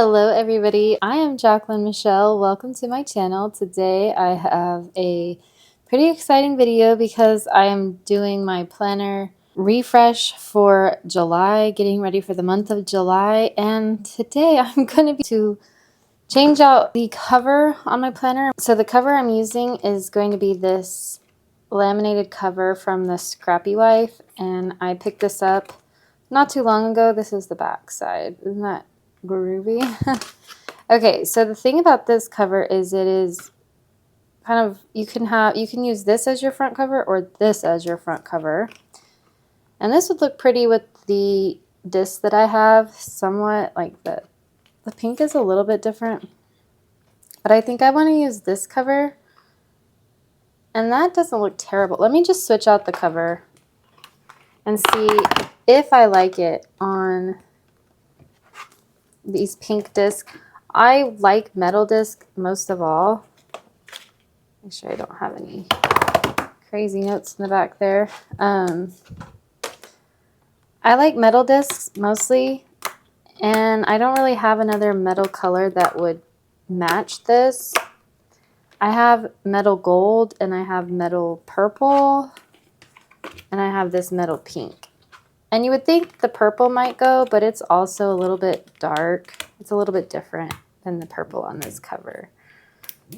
Hello everybody, I am Jacqueline Michelle. Welcome to my channel. Today I have a pretty exciting video because I am doing my planner refresh for July, getting ready for the month of July, and today I'm going to change out the cover on my planner. So the cover I'm using is going to be this laminated cover from the Scrappy Wife, and I picked this up not too long ago. This is the back side. Isn't that groovy? Okay, so the thing about this cover is it is kind of, you can use this as your front cover or this as your front cover. And this would look pretty with the disc that I have, somewhat like the pink is a little bit different. But I think I want to use this cover. And that doesn't look terrible. Let me just switch out the cover and see if I like it on these pink discs. I like metal disc most of all. Make sure I don't have any crazy notes in the back there. I like metal discs mostly, and I don't really have another metal color that would match this. I have metal gold, and I have metal purple, and I have this metal pink. And you would think the purple might go, but it's also a little bit dark. It's a little bit different than the purple on this cover.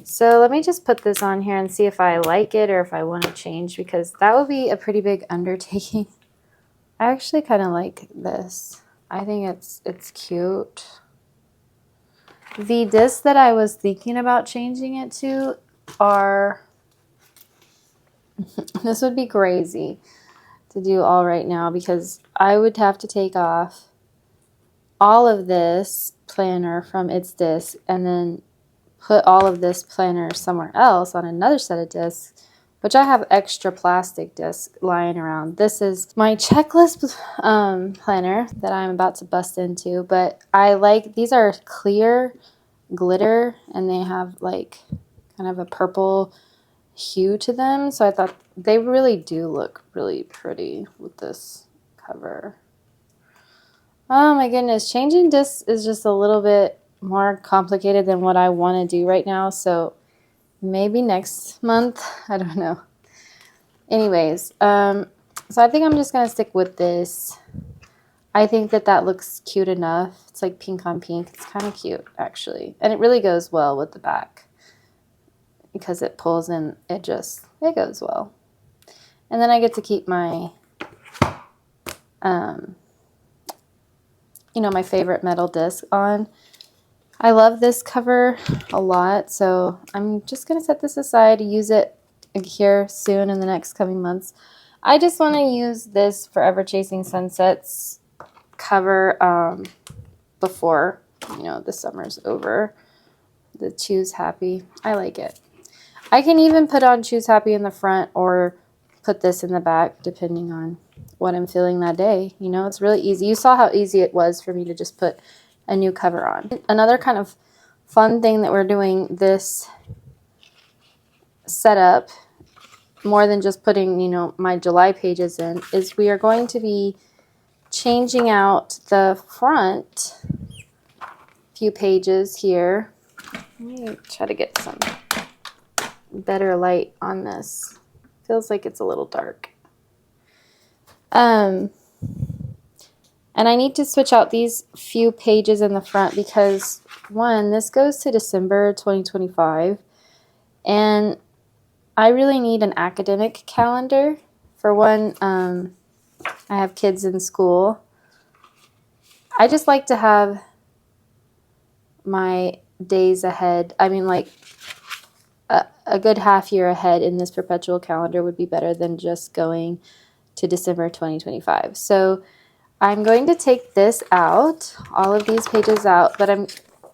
So let me just put this on here and see if I like it or if I want to change, because that would be a pretty big undertaking. I actually kind of like this. I think it's cute. The discs that I was thinking about changing it to are, this would be crazy to do all right now, because I would have to take off all of this planner from its disc and then put all of this planner somewhere else on another set of discs, which I have extra plastic discs lying around. This is my checklist planner that I'm about to bust into, but I like, these are clear glitter and they have like kind of a purple hue to them, so I thought they really do look really pretty with this cover. Oh my goodness, changing discs is just a little bit more complicated than what I want to do right now, so maybe next month, I don't know. Anyways, so I think I'm just gonna stick with this. I think that looks cute enough. It's like pink on pink. It's kind of cute actually, and it really goes well with the back because it pulls in, it goes well. And then I get to keep my my favorite metal disc on. I love this cover a lot, so I'm just going to set this aside to use it here soon in the next coming months. I just want to use this Forever Chasing Sunsets cover before, the summer's over. The Choose Happy. I like it. I can even put on Choose Happy in the front or put this in the back, depending on what I'm feeling that day. It's really easy. You saw how easy it was for me to just put a new cover on. Another kind of fun thing that we're doing this setup, more than just putting, my July pages in, is we are going to be changing out the front few pages here. Let me try to get some better light on this. Feels like it's a little dark. And I need to switch out these few pages in the front because, one, this goes to December 2025, and I really need an academic calendar. For one, I have kids in school. I just like to have my days ahead. I mean, like a good half year ahead in this perpetual calendar would be better than just going to December 2025. So I'm going to take this out, all of these pages out, but I'm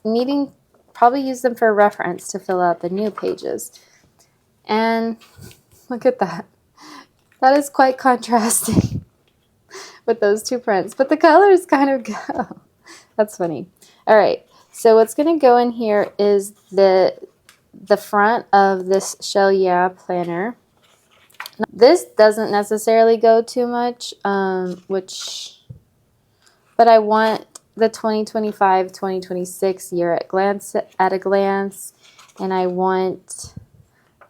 needing, probably use them for reference to fill out the new pages. And look at that. That is quite contrasting with those two prints, but the colors kind of go. That's funny. All right, so what's going to go in here is the front of this Shell Yeah planner. This doesn't necessarily go too much, but I want the 2025-2026 year at a glance, and I want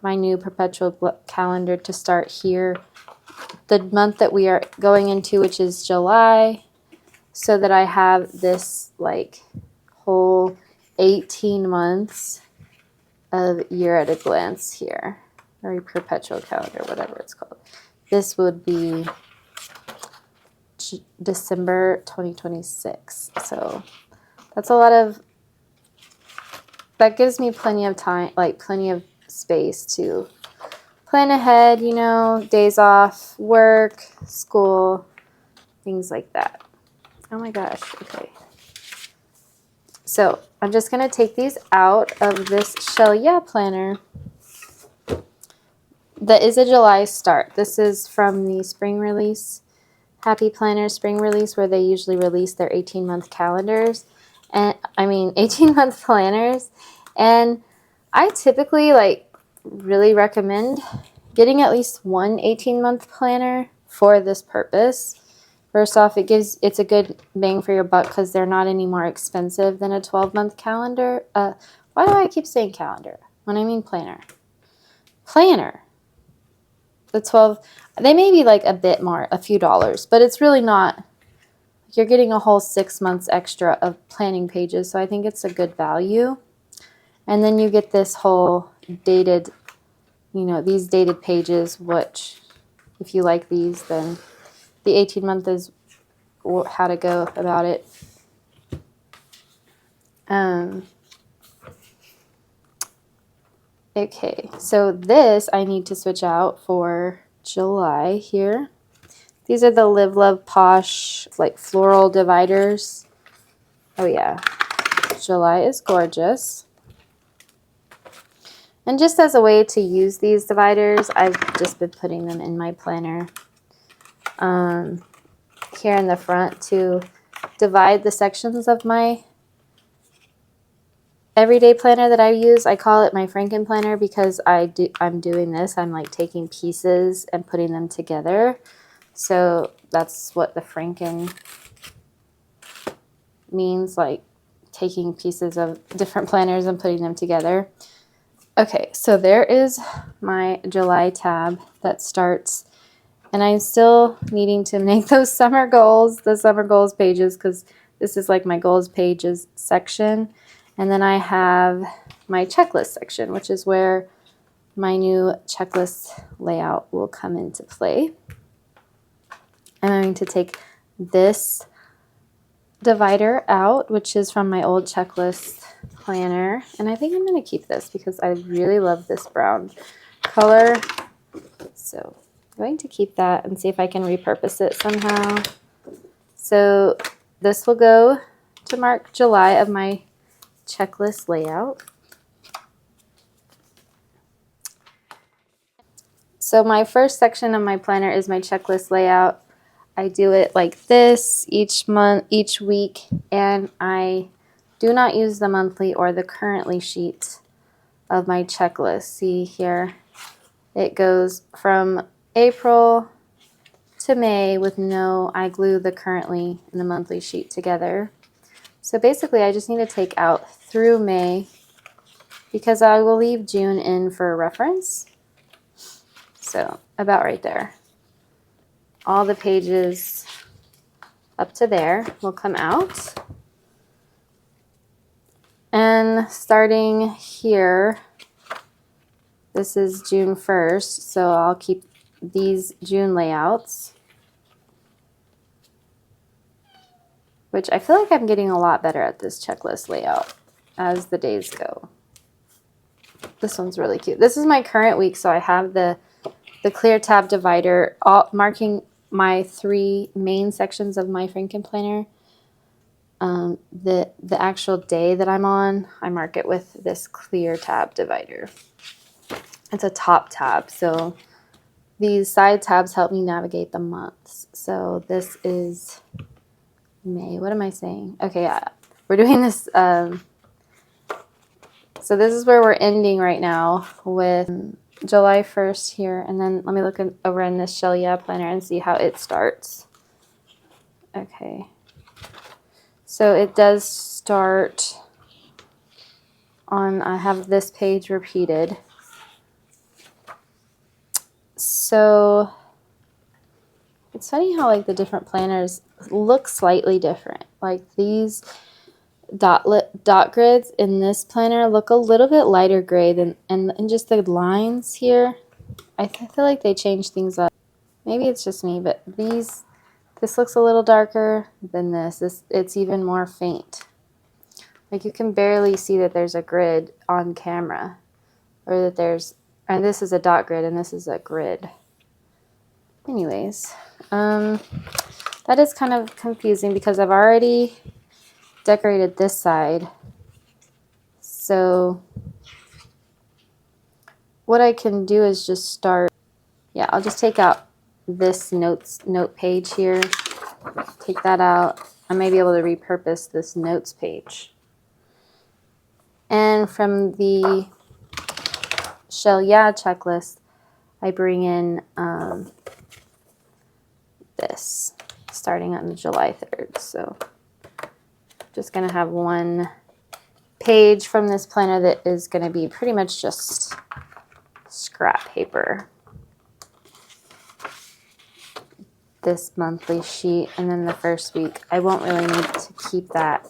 my new perpetual calendar to start here, the month that we are going into, which is July, so that I have this like whole 18 months of year at a glance here, or perpetual calendar, whatever it's called. This would be December 2026. So that's a lot of, that gives me plenty of time, like plenty of space to plan ahead, you know, days off, work, school, things like that. Oh my gosh, okay. So I'm just going to take these out of this Shelia planner. That is a July start. This is from the spring release, Happy Planner spring release, where they usually release their 18-month calendars. And I mean, 18-month planners. And I typically like really recommend getting at least one 18-month planner for this purpose. First off, it's a good bang for your buck because they're not any more expensive than a 12-month calendar. Why do I keep saying calendar when I mean planner? Planner. The 12, they may be like a bit more, a few dollars, but it's really not. You're getting a whole 6 months extra of planning pages, so I think it's a good value. And then you get this whole dated, you know, these dated pages, which if you like these, then the 18-month is how to go about it. Okay, so this I need to switch out for July here. These are the Live Love Posh like floral dividers. Oh yeah, July is gorgeous. And just as a way to use these dividers, I've just been putting them in my planner here in the front to divide the sections of my everyday planner that I use. I call it my Franken-Planner because I'm doing this. I'm like taking pieces and putting them together. So that's what the Franken means, like taking pieces of different planners and putting them together. Okay, so there is my July tab that starts, and I'm still needing to make those summer goals, the summer goals pages, because this is like my goals pages section. And then I have my checklist section, which is where my new checklist layout will come into play. I'm going to take this divider out, which is from my old checklist planner. And I think I'm going to keep this because I really love this brown color. So I'm going to keep that and see if I can repurpose it somehow. So this will go to mark July of my checklist layout. So my first section of my planner is my checklist layout. I do it like this each month, each week, and I do not use the monthly or the currently sheet of my checklist. See here, it goes from April to May with I glue the currently and the monthly sheet together. So basically I just need to take out through May because I will leave June in for reference. So about right there. All the pages up to there will come out. And starting here, this is June 1st, so I'll keep these June layouts, which I feel like I'm getting a lot better at this checklist layout as the days go. This one's really cute. This is my current week, so I have the clear tab divider marking my 3 main sections of my Franken-Planner. The actual day that I'm on, I mark it with this clear tab divider. It's a top tab, so these side tabs help me navigate the months. So this is May. What am I saying? Okay, yeah, we're doing this. So this is where we're ending right now with July 1st here, and then let me look over in this Shelia planner and see how it starts. Okay. So it does start on, I have this page repeated. So it's funny how like the different planners look slightly different. Like these dot grids in this planner look a little bit lighter gray than, and just the lines here, I feel like they changed things up. Maybe it's just me, but this looks a little darker than this. It's even more faint. Like you can barely see that there's a grid on camera, or that there's, and this is a dot grid and this is a grid. Anyways, that is kind of confusing because I've already decorated this side. So what I can do is just start, yeah, I'll just take out this note page here, take that out. I may be able to repurpose this notes page. And from the Shell Yeah checklist, I bring in this, starting on July 3rd. So just going to have one page from this planner that is going to be pretty much just scrap paper. This monthly sheet, and then the first week. I won't really need to keep that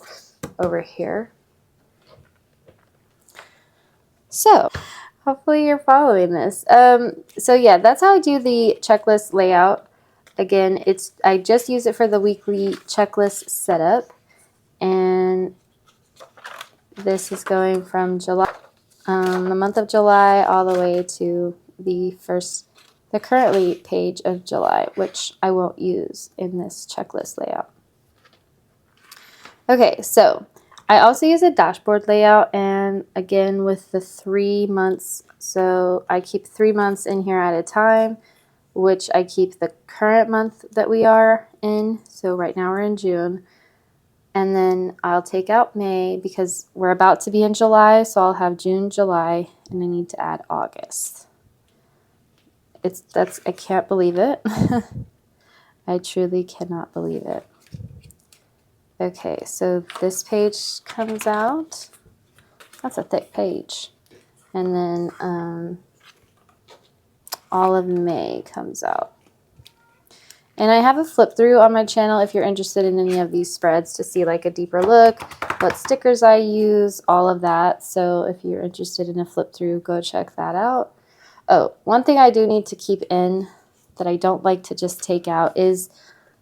over here. So hopefully you're following this. So yeah, that's how I do the checklist layout. Again, I just use it for the weekly checklist setup, and this is going from July, the month of July, all the way to the currently page of July, which I won't use in this checklist layout. Okay, so I also use a dashboard layout, and again with the 3 months, so I keep 3 months in here at a time, which I keep the current month that we are in. So right now we're in June, and then I'll take out May because we're about to be in July, so I'll have June, July, and I need to add August. I can't believe it. I truly cannot believe it. Okay, so this page comes out. That's a thick page. And then all of May comes out. And I have a flip through on my channel if you're interested in any of these spreads to see like a deeper look, what stickers I use, all of that. So if you're interested in a flip through, go check that out. Oh, one thing I do need to keep in that I don't like to just take out is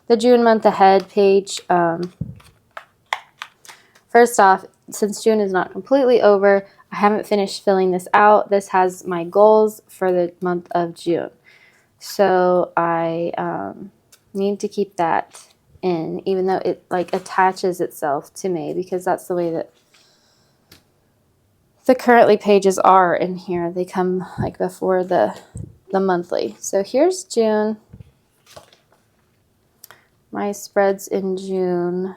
the June month ahead page. First off, since June is not completely over, I haven't finished filling this out. This has my goals for the month of June. So I need to keep that in, even though it like attaches itself to May, because that's the way that the currently pages are in here. They come like before the monthly. So here's June. My spreads in June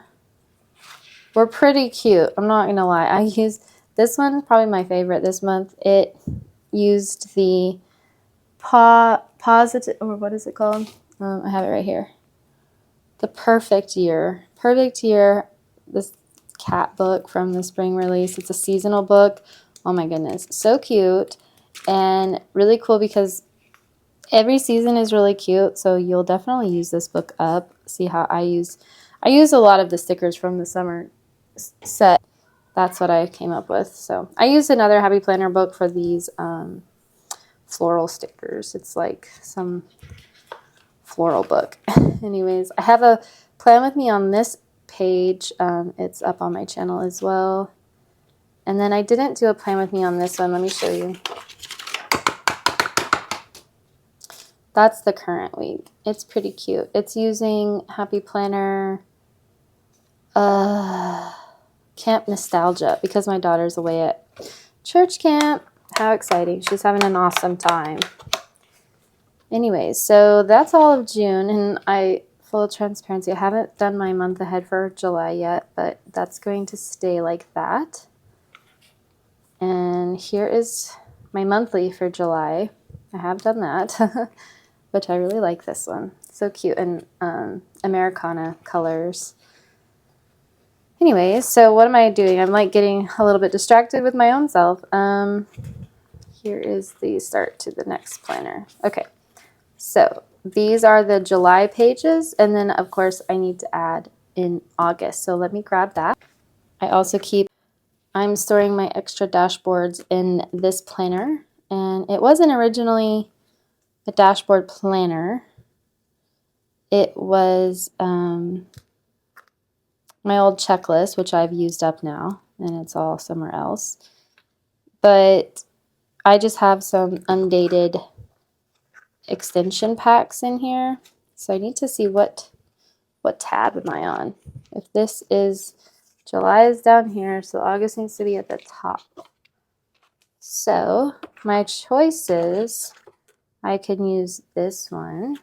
were pretty cute. I'm not gonna lie. I used this one, probably my favorite this month. It used the positive, or what is it called? I have it right here. The Perfect Year. Perfect Year. This cat book from the spring release. It's a seasonal book. Oh my goodness, so cute and really cool because every season is really cute. So you'll definitely use this book up. See how I use a lot of the stickers from the summer set. That's what I came up with. So I used another Happy Planner book for these floral stickers. It's like some floral book. Anyways, I have a plan with me on this page. It's up on my channel as well. And then I didn't do a plan with me on this one. Let me show you. That's the current week. It's pretty cute. It's using Happy Planner Camp Nostalgia because my daughter's away at church camp. How exciting. She's having an awesome time. Anyways, so that's all of June, and full transparency, I haven't done my month ahead for July yet, but that's going to stay like that. And here is my monthly for July. I have done that, which I really like this one. So cute, and Americana colors. Anyways, so what am I doing? I'm like getting a little bit distracted with my own self. Here is the start to the next planner. Okay, so these are the July pages, and then of course I need to add in August. So let me grab that. I'm storing my extra dashboards in this planner, and it wasn't originally a dashboard planner. It was my old checklist, which I've used up now, and it's all somewhere else. But I just have some undated extension packs in here. So I need to see what tab am I on. If this is, July is down here, so August needs to be at the top. So my choices, I can use this one,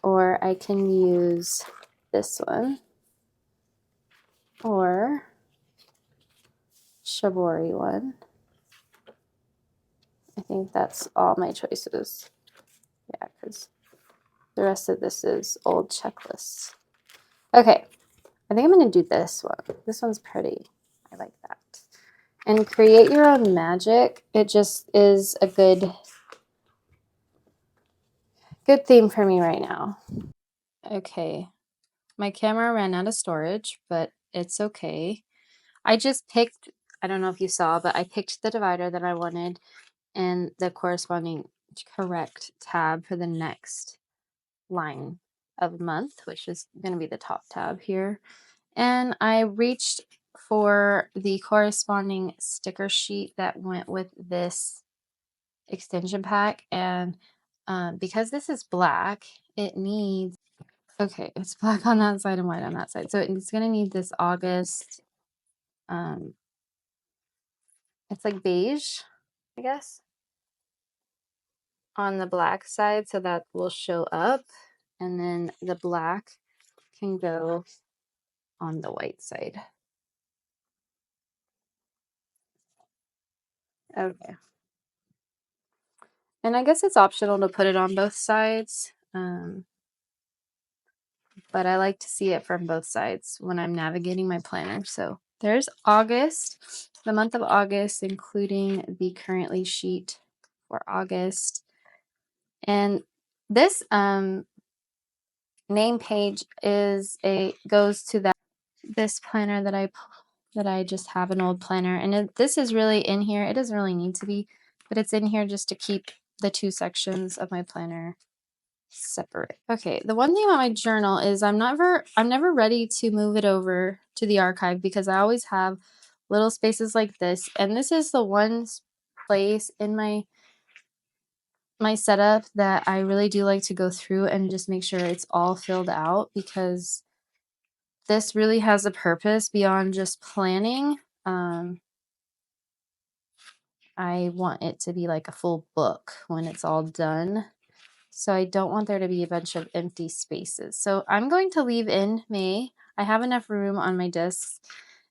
or I can use this one, or Shibori one. I think that's all my choices. Yeah, because the rest of this is old checklists. Okay, I think I'm going to do this one. This one's pretty. I like that. And create your own magic. It just is a good theme for me right now. Okay, my camera ran out of storage, but it's okay. I just picked, I don't know if you saw, but I picked the divider that I wanted and the corresponding correct tab for the next line of month, which is going to be the top tab here. And I reached for the corresponding sticker sheet that went with this extension pack, and because this is black, it needs, okay, it's black on that side and white on that side, so it's going to need this August, it's like beige, I guess, on the black side, so that will show up, and then the black can go on the white side. Okay. And I guess it's optional to put it on both sides, but I like to see it from both sides when I'm navigating my planner. So there's August, the month of August, including the currently sheet for August. And this name page goes to this planner that I just have, an old planner, and this is really in here. It doesn't really need to be, but it's in here just to keep the two sections of my planner separate. Okay, the one thing about my journal is I'm never ready to move it over to the archive because I always have little spaces like this, and this is the one place in my setup that I really do like to go through and just make sure it's all filled out, because this really has a purpose beyond just planning. I want it to be like a full book when it's all done. So I don't want there to be a bunch of empty spaces. So I'm going to leave in May. I have enough room on my discs,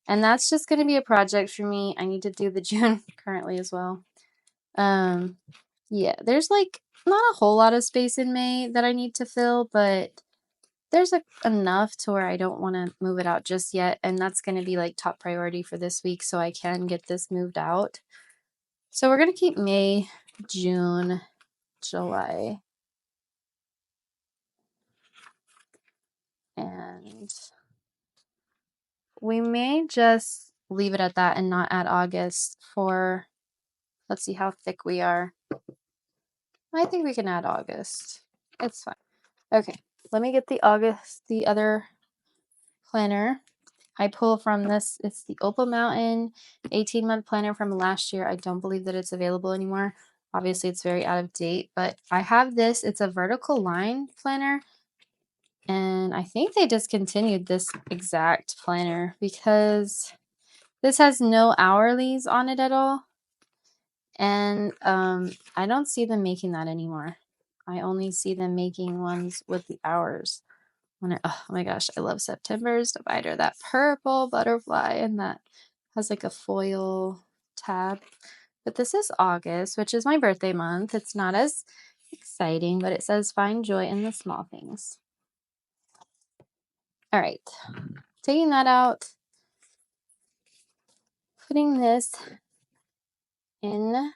and that's just going to be a project for me. I need to do the June currently as well. Yeah, there's like not a whole lot of space in May that I need to fill, but there's enough to where I don't want to move it out just yet. And that's going to be like top priority for this week, so I can get this moved out. So we're going to keep May, June, July, and we may just leave it at that and not add August for, let's see how thick we are. I think we can add August. It's fine. Okay, let me get the other planner. I pull from this, it's the Opal Mountain 18-month planner from last year. I don't believe that it's available anymore. Obviously, it's very out of date, but I have this. It's a vertical line planner, and I think they discontinued this exact planner because this has no hourlies on it at all. And I don't see them making that anymore. I only see them making ones with the hours. Oh my gosh, I love September's divider. That purple butterfly, and that has like a foil tab. But this is August, which is my birthday month. It's not as exciting, but it says find joy in the small things. All right. taking that out, putting this in.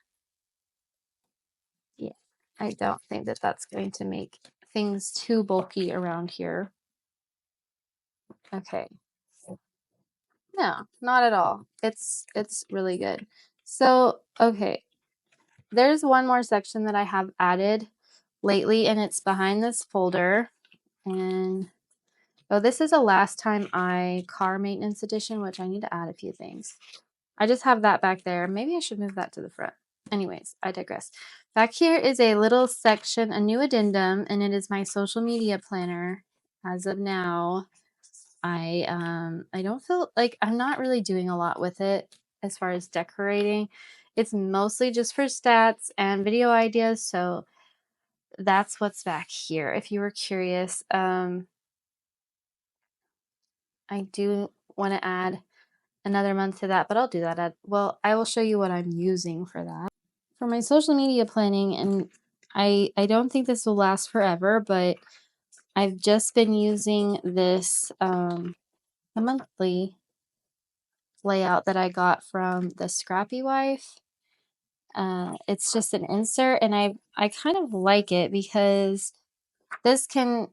Yeah, I don't think that that's going to make things too bulky around here. Okay. No, not at all. It's really good. So, okay. There's one more section that I have added lately, and it's behind this folder. And oh, this is a last time I car maintenance edition, which I need to add a few things. I just have that back there. Maybe I should move that to the front. Anyways, I digress. Back here is a little section, a new addendum, and it is my social media planner. As of now, I don't feel like I'm not really doing a lot with it as far as decorating. It's mostly just for stats and video ideas, so that's what's back here. If you were curious, I do want to add another month to that, but I'll do that well, I will show you what I'm using for that. For my social media planning, and I don't think this will last forever, but I've just been using this the monthly layout that I got from the Scrappy Wife. It's just an insert, and I kind of like it because this can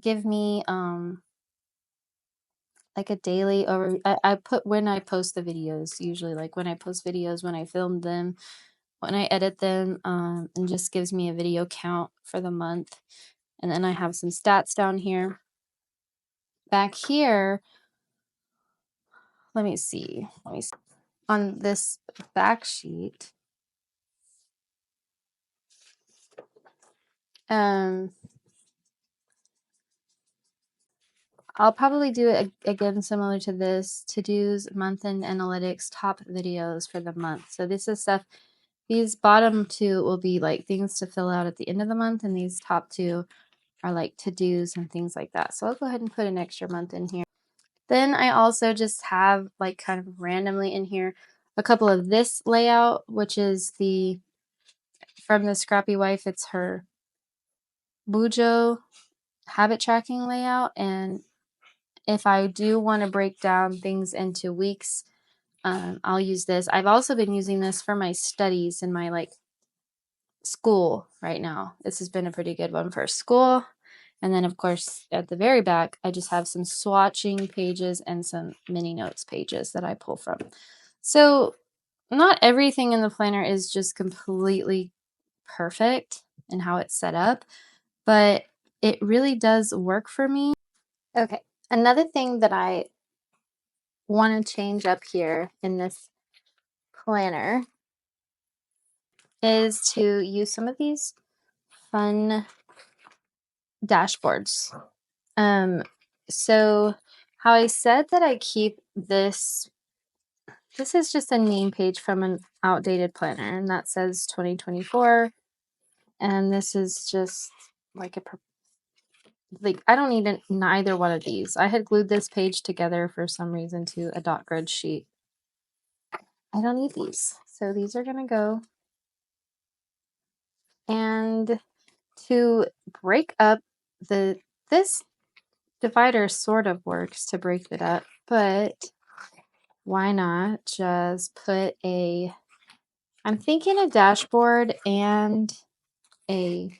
give me like a daily over. I put when I post the videos, usually like when I post videos, when I film them, when I edit them, and just gives me a video count for the month. And then I have some stats down here. Back here, let me see. On this back sheet, I'll probably do it again similar to this, to-dos, month-end analytics, top videos for the month. So this is stuff, these bottom two will be like things to fill out at the end of the month, and these top two are like to-dos and things like that. So I'll go ahead and put an extra month in here. Then I also just have like kind of randomly in here a couple of this layout, which is from the Scrappy Wife. It's her Bujo habit tracking layout. And if I do want to break down things into weeks, I'll use this. I've also been using this for my studies in my like school right now. This has been a pretty good one for school. And then, of course, at the very back, I just have some swatching pages and some mini notes pages that I pull from. So not everything in the planner is just completely perfect in how it's set up, but it really does work for me. Okay, another thing that I want to change up here in this planner is to use some of these fun dashboards. So how I said that I keep this is just a name page from an outdated planner, and that says 2024, and this is just like I don't need neither one of these. I had glued this page together for some reason to a dot grid sheet. I don't need these, so these are gonna go. And to break up this divider sort of works to break it up, but why not just put I'm thinking a dashboard and a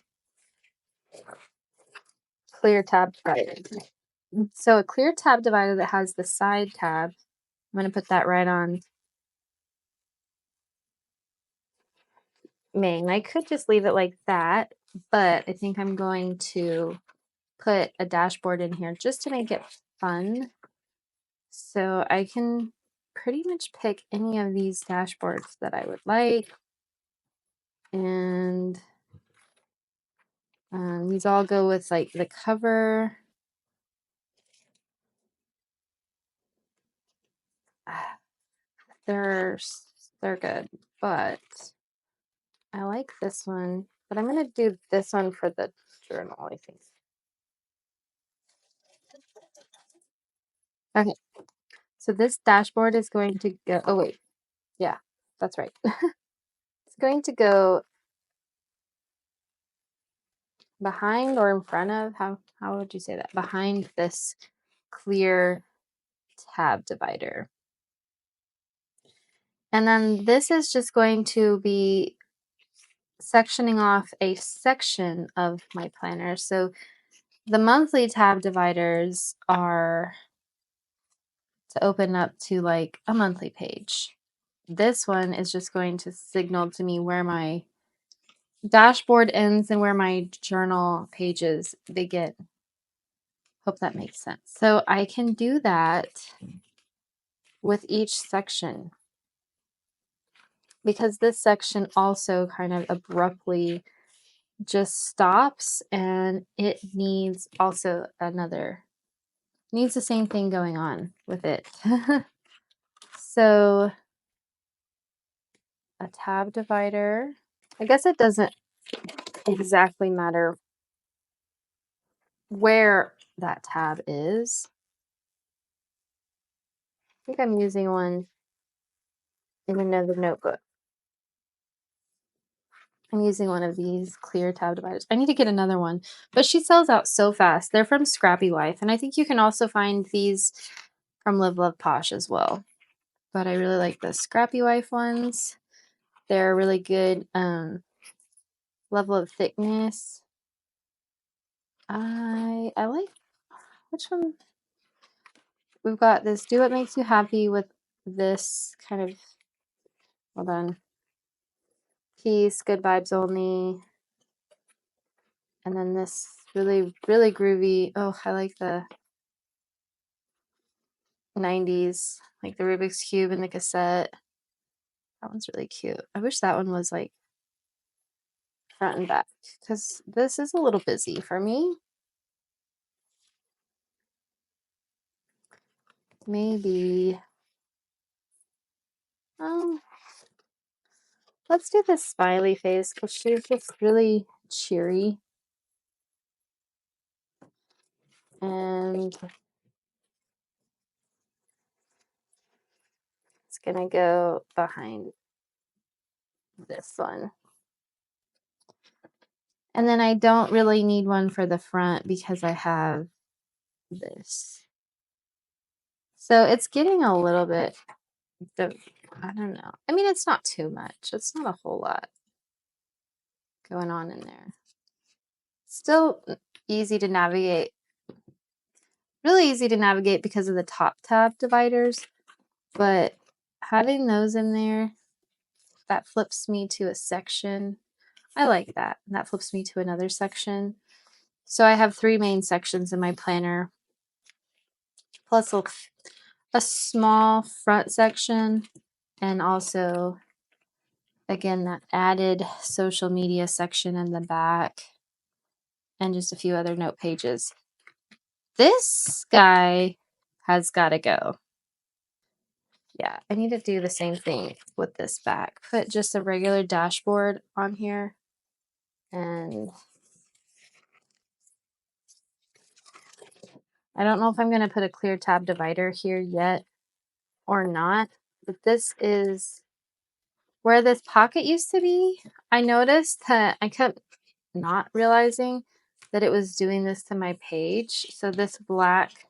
clear tab divider. So a clear tab divider that has the side tab, I'm going to put that right on main. I could just leave it like that, but I think I'm going to put a dashboard in here just to make it fun. So I can pretty much pick any of these dashboards that I would like. And these all go with like the cover. They're good, but I like this one. But I'm gonna do this one for the journal, I think. Okay, so this dashboard is going to go. Oh wait, yeah, that's right. It's going to go behind or in front of. How would you say that? Behind this clear tab divider. And then this is just going to be sectioning off a section of my planner. So the monthly tab dividers are to open up to like a monthly page. This one is just going to signal to me where my dashboard ends and where my journal pages begin. Hope that makes sense. So I can do that with each section because this section also kind of abruptly just stops, and it needs also needs the same thing going on with it. So a tab divider, I guess it doesn't exactly matter where that tab is. I think I'm using one in another notebook. I'm using one of these clear tab dividers. I need to get another one, but she sells out so fast. They're from Scrappy Wife, and I think you can also find these from Live Love Posh as well. But I really like the Scrappy Wife ones. They're really good level of thickness. I like, which one? We've got this Do What Makes You Happy with this kind of, hold on, Peace, Good Vibes Only. And then this really, really groovy. Oh, I like the 90s, like the Rubik's Cube and the cassette. That one's really cute. I wish that one was like front and back because this is a little busy for me. Maybe, let's do this smiley face because she's just really cheery. And it's gonna go behind this one. And then I don't really need one for the front because I have this. So it's getting a little bit, I don't know. I mean, it's not too much. It's not a whole lot going on in there. Still easy to navigate. Really easy to navigate because of the top tab dividers. But having those in there, that flips me to a section. I like that. And that flips me to another section. So I have 3 main sections in my planner, plus a small front section, and also, again, that added social media section in the back, and just a few other note pages. This guy has got to go. Yeah, I need to do the same thing with this back. Put just a regular dashboard on here, and I don't know if I'm going to put a clear tab divider here yet or not, but this is where this pocket used to be. I noticed that I kept not realizing that it was doing this to my page. So this black,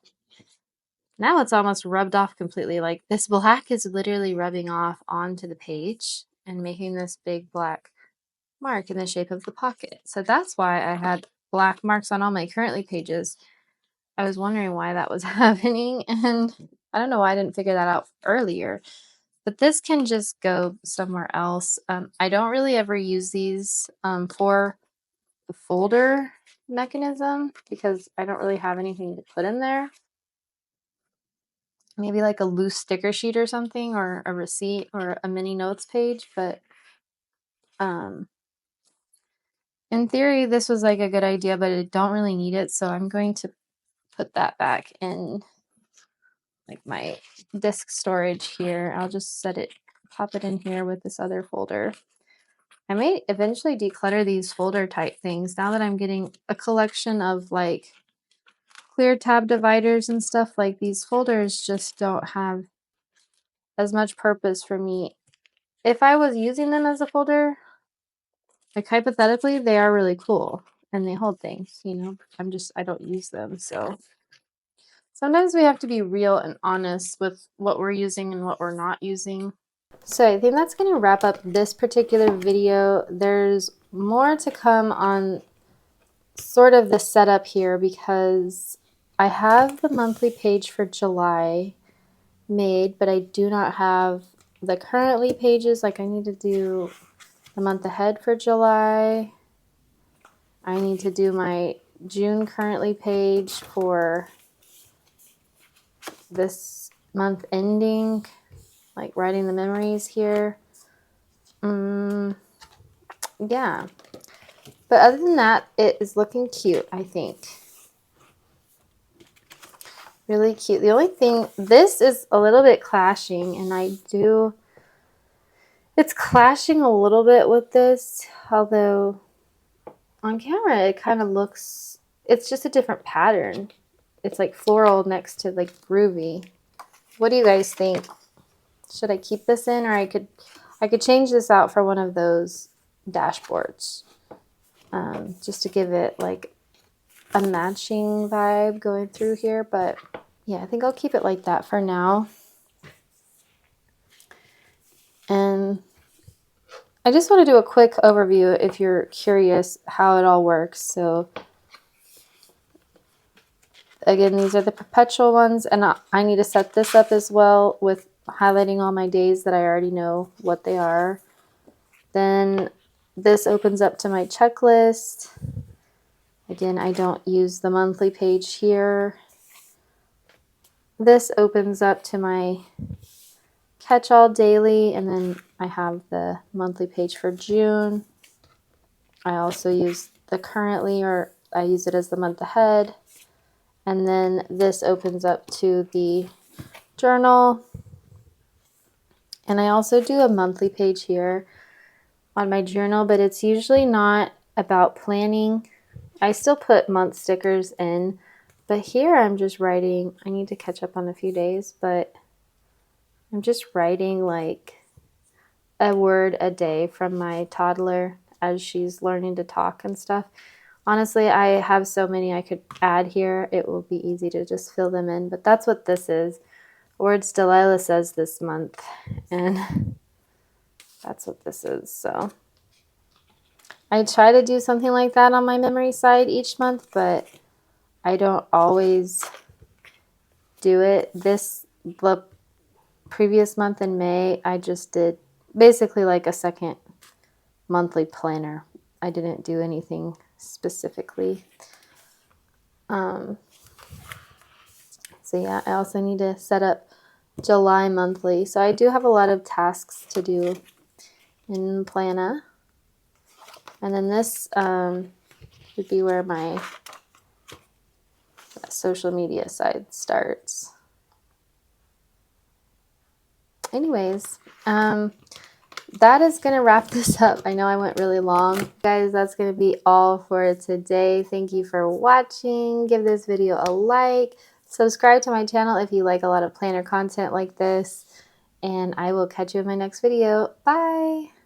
now it's almost rubbed off completely. Like this black is literally rubbing off onto the page and making this big black mark in the shape of the pocket. So that's why I had black marks on all my currently pages. I was wondering why that was happening, and I don't know why I didn't figure that out earlier. But this can just go somewhere else. I don't really ever use these for the folder mechanism because I don't really have anything to put in there. Maybe like a loose sticker sheet or something, or a receipt or a mini notes page. But in theory, this was like a good idea, but I don't really need it. So I'm going to put that back in like my disk storage here. I'll just pop it in here with this other folder. I may eventually declutter these folder type things now that I'm getting a collection of like clear tab dividers and stuff. Like these folders just don't have as much purpose for me. If I was using them as a folder, like hypothetically, they are really cool and they hold things, you know. I don't use them, so Sometimes we have to be real and honest with what we're using and what we're not using. So I think that's going to wrap up this particular video. There's more to come on sort of the setup here because I have the monthly page for July made, but I do not have the currently pages. Like I need to do the month ahead for July. I need to do my June currently page for this month ending, like writing the memories here. Yeah. But other than that, it is looking cute, I think. Really cute. The only thing, this is a little bit clashing, and it's clashing a little bit with this, although on camera it kind of looks, it's just a different pattern. It's like floral next to like groovy. What do you guys think? Should I keep this in, or I could change this out for one of those dashboards, just to give it like a matching vibe going through here. But yeah, I think I'll keep it like that for now. And I just want to do a quick overview if you're curious how it all works. So again, these are the perpetual ones, and I need to set this up as well with highlighting all my days that I already know what they are. Then this opens up to my checklist. Again, I don't use the monthly page here. This opens up to my catch-all daily, and then I have the monthly page for June. I also use the currently, or I use it as the month ahead. And then this opens up to the journal. And I also do a monthly page here on my journal, but it's usually not about planning. I still put month stickers in, but here I'm just writing. I need to catch up on a few days, but I'm just writing like a word a day from my toddler as she's learning to talk and stuff. Honestly, I have so many I could add here. It will be easy to just fill them in, but that's what this is. Words Delilah says this month, and that's what this is. So I try to do something like that on my memory side each month, but I don't always do it. The previous month in May, I just did basically like a second monthly planner. I didn't do anything specifically. So yeah, I also need to set up July monthly. So I do have a lot of tasks to do in Planner. And then this would be where my social media side starts. Anyways, that is going to wrap this up. I know I went really long. Guys, that's going to be all for today. Thank you for watching. Give this video a like. Subscribe to my channel if you like a lot of planner content like this. And I will catch you in my next video. Bye!